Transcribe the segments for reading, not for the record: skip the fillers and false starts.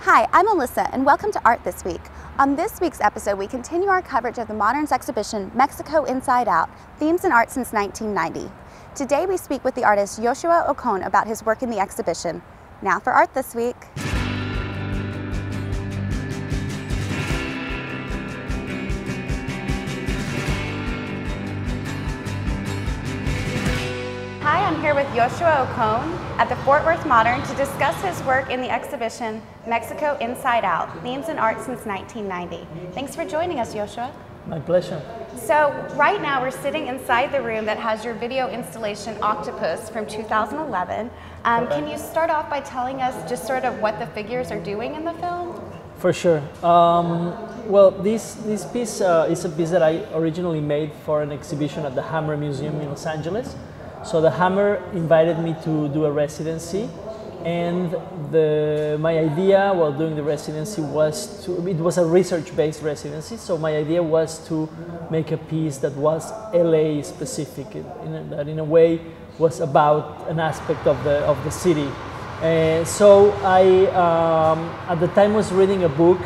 Hi, I'm Alyssa, and welcome to Art This Week. On this week's episode, we continue our coverage of the Moderns exhibition, Mexico Inside Out, Themes in Art Since 1990. Today, we speak with the artist Yoshua Okón about his work in the exhibition. Now for Art This Week. Hi, I'm here with Yoshua Okón at the Fort Worth Modern to discuss his work in the exhibition Mexico Inside Out, Themes in Art Since 1990. Thanks for joining us, Yoshua. My pleasure. So right now we're sitting inside the room that has your video installation Octopus from 2011. Can you start off by telling us just sort of what the figures are doing in the film? For sure. Well, this piece is a piece that I originally made for an exhibition at the Hammer Museum in Los Angeles. So the Hammer invited me to do a residency, and my idea while doing the residency was it was a research-based residency, so my idea was to make a piece that was LA specific, that in a way was about an aspect of the city. So I, at the time, was reading a book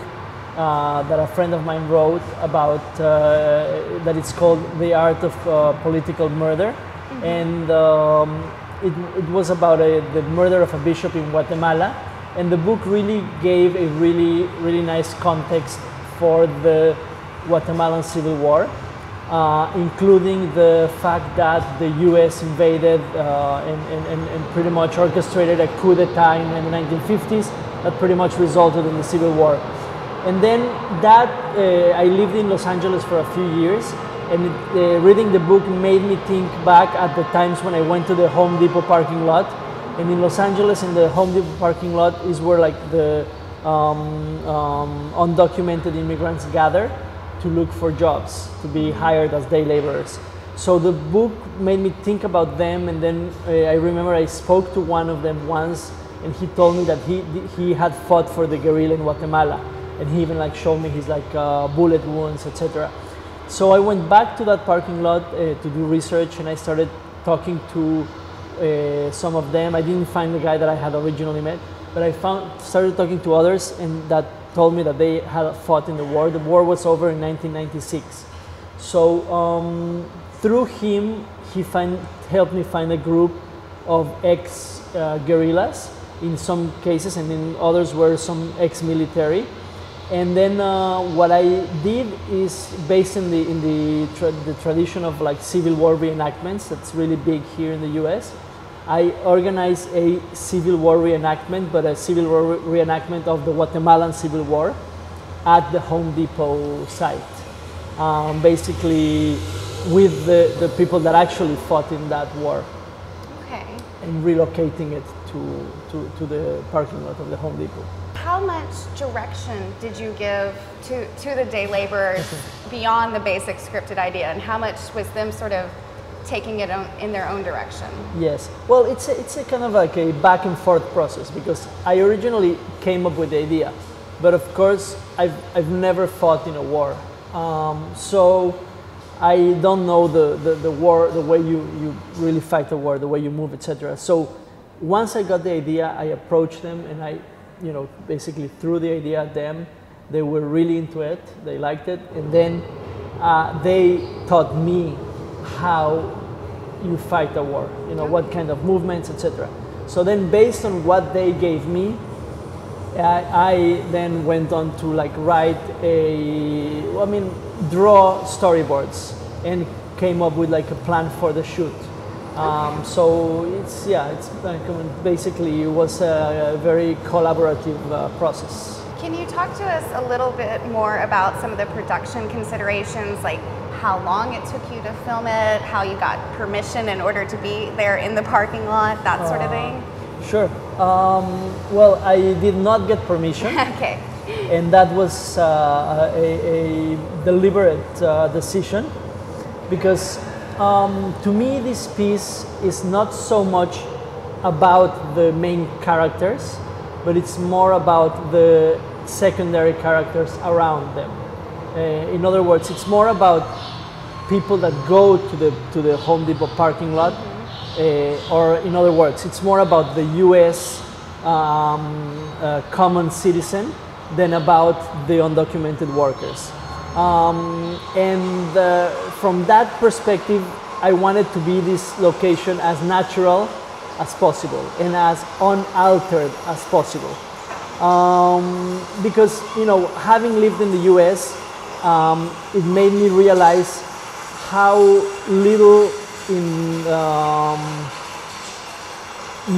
that a friend of mine wrote about, that it's called The Art of Political Murder. And it was about the murder of a bishop in Guatemala, and the book really gave a really nice context for the Guatemalan Civil War, including the fact that the U.S. invaded and pretty much orchestrated a coup d'etat in the 1950s that pretty much resulted in the Civil War. And then I lived in Los Angeles for a few years. And reading the book made me think back at the times when I went to the Home Depot parking lot. And in Los Angeles, in the Home Depot parking lot is where like the undocumented immigrants gather to look for jobs, to be hired as day laborers. So the book made me think about them, and then I remember I spoke to one of them once, and he told me that he had fought for the guerrilla in Guatemala, and he even like showed me his like bullet wounds, etc. So I went back to that parking lot to do research, and I started talking to some of them. I didn't find the guy that I had originally met, but I started talking to others, and that told me that they had fought in the war. The war was over in 1996. So through him, he helped me find a group of ex-guerrillas in some cases, and in others were some ex-military. And then what I did is, based in the tradition of like Civil War reenactments, that's really big here in the U.S., I organized a Civil War reenactment, but a Civil War reenactment of the Guatemalan Civil War at the Home Depot site, basically with the people that actually fought in that war. Okay. And relocating it to the parking lot of the Home Depot. How much direction did you give to the day laborers beyond the basic scripted idea, and how much was them sort of taking it in their own direction? Yes, well, it's a kind of like a back and forth process, because I originally came up with the idea, but of course I've never fought in a war, so I don't know the war, the way you really fight a war, the way you move, etc. So once I got the idea, I approached them, and I basically threw the idea at them. They were really into it, they liked it, and then they taught me how you fight a war, what kind of movements, etc. So then, based on what they gave me, I then went on to like draw storyboards, and came up with like a plan for the shoot. So basically it was a very collaborative process. Can you talk to us a little bit more about some of the production considerations, like how long it took you to film it, how you got permission in order to be there in the parking lot, that sort of thing? Sure. Well, I did not get permission. Okay. And that was a deliberate decision, because to me, this piece is not so much about the main characters, but it's more about the secondary characters around them. In other words, it's more about people that go to the Home Depot parking lot, or in other words, it's more about the U.S. common citizen than about the undocumented workers. From that perspective, I wanted to be this location as natural as possible and as unaltered as possible. Because, you know, having lived in the US, it made me realize how little in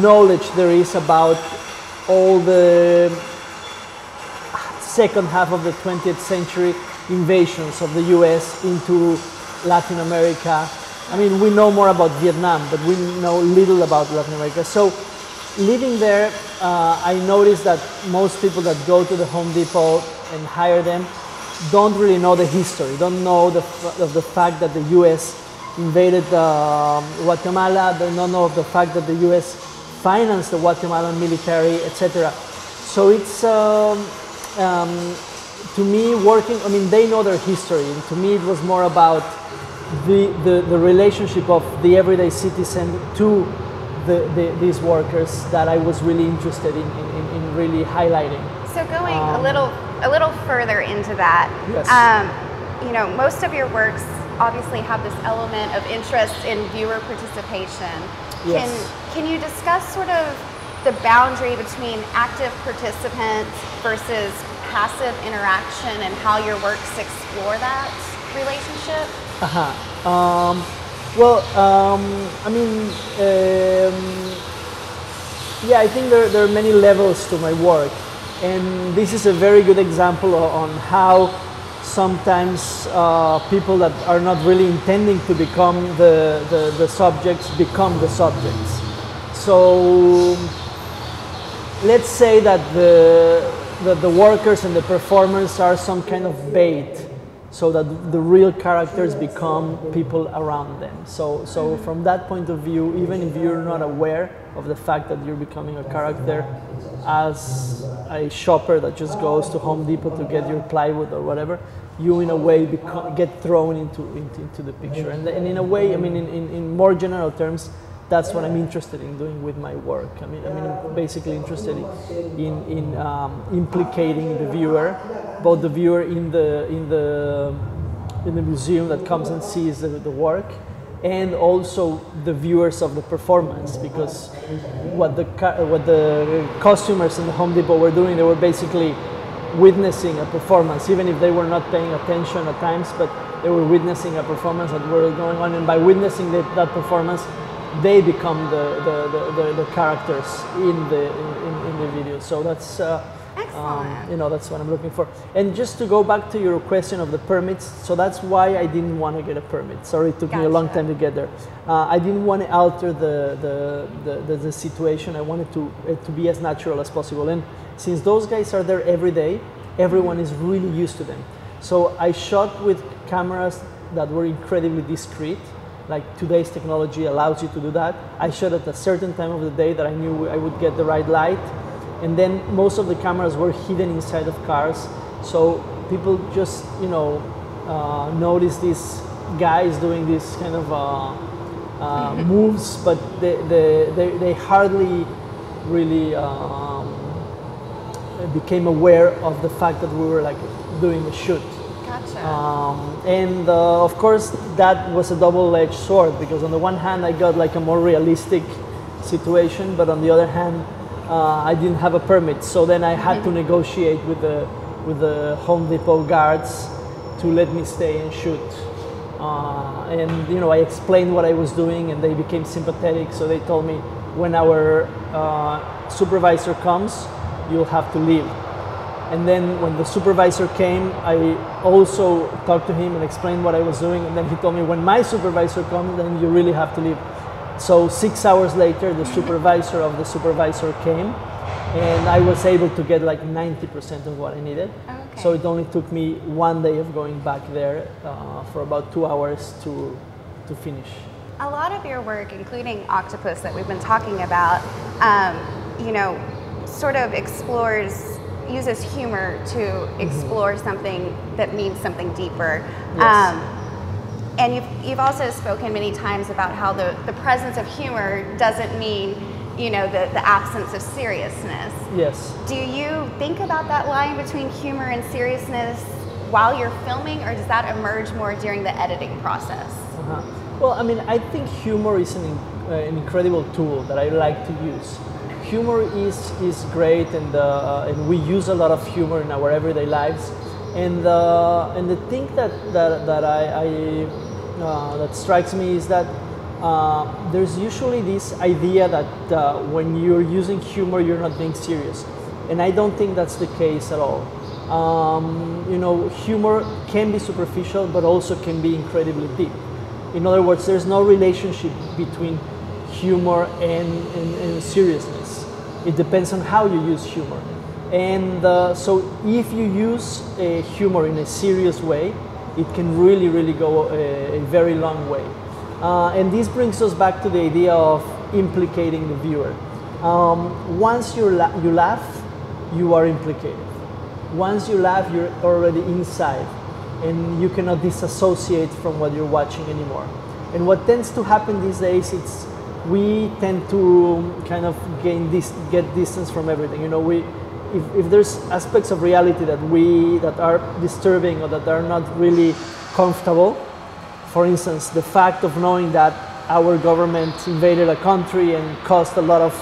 knowledge there is about all the second half of the 20th century invasions of the US into Latin America. I mean, we know more about Vietnam, but we know little about Latin America. So living there, I noticed that most people that go to the Home Depot and hire them don't really know the history, don't know the fact that the US invaded Guatemala, they don't know of the fact that the US financed the Guatemalan military, etc. So it's, to me, working, I mean, they know their history, and to me it was more about the relationship of the everyday citizen to these workers that I was really interested in really highlighting. So going a little further into that, yes. You know, most of your works obviously have this element of interest in viewer participation. Yes. Can you discuss sort of the boundary between active participants versus passive interaction and how your works explore that relationship? I mean, yeah, I think there are many levels to my work, and this is a very good example on how sometimes people that are not really intending to become the subjects become the subjects. So let's say that the workers and the performers are some kind of bait, so that the real characters become people around them. So from that point of view, even if you're not aware of the fact that you're becoming a character, as a shopper that just goes to Home Depot to get your plywood or whatever, you in a way get thrown into the picture. And in a way, I mean, in more general terms, that's what I'm interested in doing with my work. I mean, I'm basically interested in implicating the viewer, both the viewer in the museum that comes and sees the work, and also the viewers of the performance. Because what the costumers in the Home Depot were doing, they were basically witnessing a performance, even if they were not paying attention at times, but they were witnessing a performance that were going on, and by witnessing that performance, they become the characters in the video. So that's you know, that's what I'm looking for. And just to go back to your question of the permits, so that's why I didn't want to get a permit. Sorry, it took me a long time to get there. I didn't want to alter the situation. I wanted it to be as natural as possible. And since those guys are there every day, everyone is really used to them. So I shot with cameras that were incredibly discreet. Like today's technology allows you to do that. I shot at a certain time of the day that I knew I would get the right light. And then most of the cameras were hidden inside of cars. So people just, you know, notice these guys doing this kind of moves, but they hardly really became aware of the fact that we were like doing a shoot. And of course that was a double-edged sword, because on the one hand I got like a more realistic situation, but on the other hand I didn't have a permit, so then I had to negotiate with the Home Depot guards to let me stay and shoot. And you know, I explained what I was doing, and they became sympathetic. So they told me, when our supervisor comes, you'll have to leave. And then when the supervisor came, I also talked to him and explained what I was doing. And then he told me, when my supervisor comes, then you really have to leave. So 6 hours later, the supervisor of the supervisor came, and I was able to get like 90% of what I needed. Okay. So it only took me 1 day of going back there for about 2 hours to finish. A lot of your work, including Octopus that we've been talking about, you know, sort of uses humor to explore something that means something deeper. Yes. And you've also spoken many times about how the presence of humor doesn't mean you know, the absence of seriousness. Yes. Do you think about that line between humor and seriousness while you're filming, or does that emerge more during the editing process? Well, I mean, I think humor is an incredible tool that I like to use. Humor is great, and we use a lot of humor in our everyday lives. And the thing that strikes me is that there's usually this idea that when you're using humor, you're not being serious, and I don't think that's the case at all. You know, humor can be superficial, but also can be incredibly deep. In other words, there's no relationship between humor and seriousness. It depends on how you use humor. And so if you use humor in a serious way, it can really go a very long way. And this brings us back to the idea of implicating the viewer. Once you laugh, you are implicated. Once you laugh, you're already inside, and you cannot disassociate from what you're watching anymore. And what tends to happen these days, we tend to kind of get distance from everything. You know, if there's aspects of reality that are disturbing or that are not really comfortable, for instance, the fact of knowing that our government invaded a country and caused a lot of,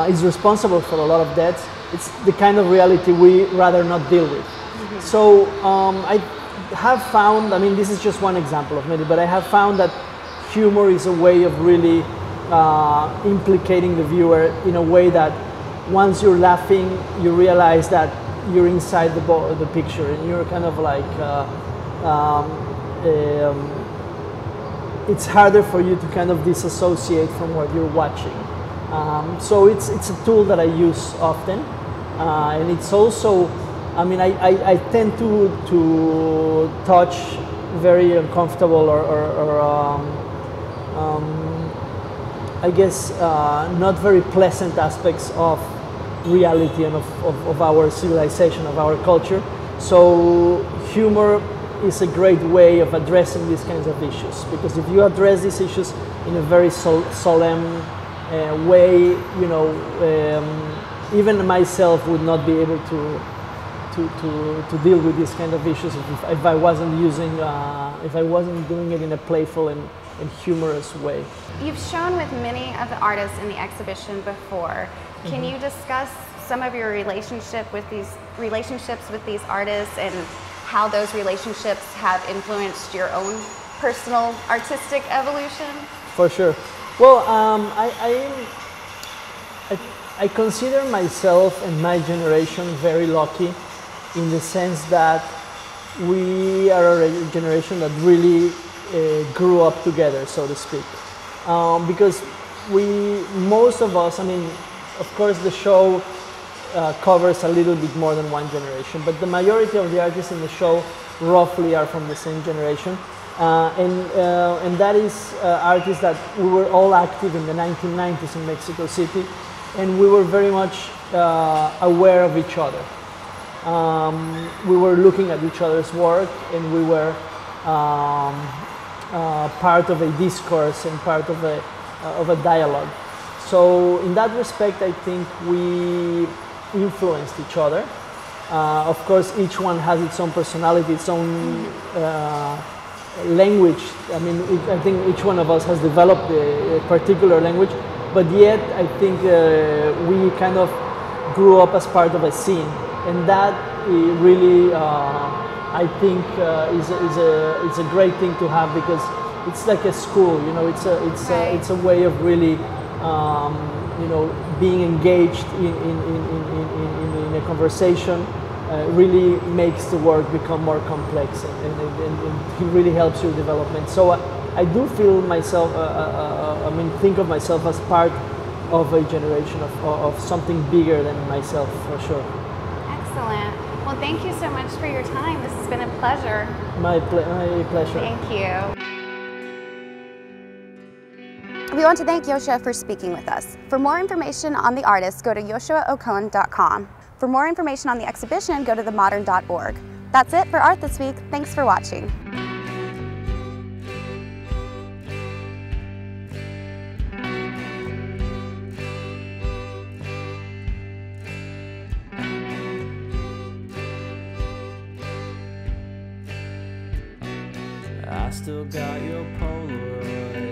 is responsible for a lot of deaths, it's the kind of reality we rather not deal with. Mm-hmm. So I have found, I mean, this is just one example of many, but I have found that humor is a way of really implicating the viewer in a way that once you're laughing, you realize that you're inside the picture, and you're kind of like, it's harder for you to kind of disassociate from what you're watching. So it's a tool that I use often, and it's also, I mean, I tend to touch very uncomfortable or I guess not very pleasant aspects of reality and of our civilization, of our culture. So humor is a great way of addressing these kinds of issues, because if you address these issues in a very solemn way, you know, even myself would not be able to deal with these kind of issues if I wasn't doing it in a playful and humorous way. You've shown with many of the artists in the exhibition before. Can you discuss some of your relationships with these artists and how those relationships have influenced your own personal artistic evolution? For sure. Well, I consider myself and my generation very lucky, in the sense that we are a generation that really grew up together, so to speak. Because most of us, I mean, of course the show covers a little bit more than one generation, but the majority of the artists in the show roughly are from the same generation. And that is artists that we were all active in the 1990s in Mexico City, and we were very much aware of each other. We were looking at each other's work, and we were part of a discourse and part of a dialogue. So in that respect, I think we influenced each other. Of course, each one has its own personality, its own language. I mean, I think each one of us has developed a particular language, but yet I think we kind of grew up as part of a scene, and that really, I think, is a great thing to have, because it's like a school. You know, it's a way of really, you know, being engaged in a conversation. Really makes the work become more complex, and it really helps your development. So I do feel myself, I mean, think of myself as part of a generation of something bigger than myself, for sure. Excellent. Well, thank you so much for your time. This has been a pleasure. My pleasure. Thank you. We want to thank Yoshua for speaking with us. For more information on the artist, go to yoshuaokon.com. For more information on the exhibition, go to themodern.org. That's it for Art This Week. Thanks for watching. I still got your Polaroid.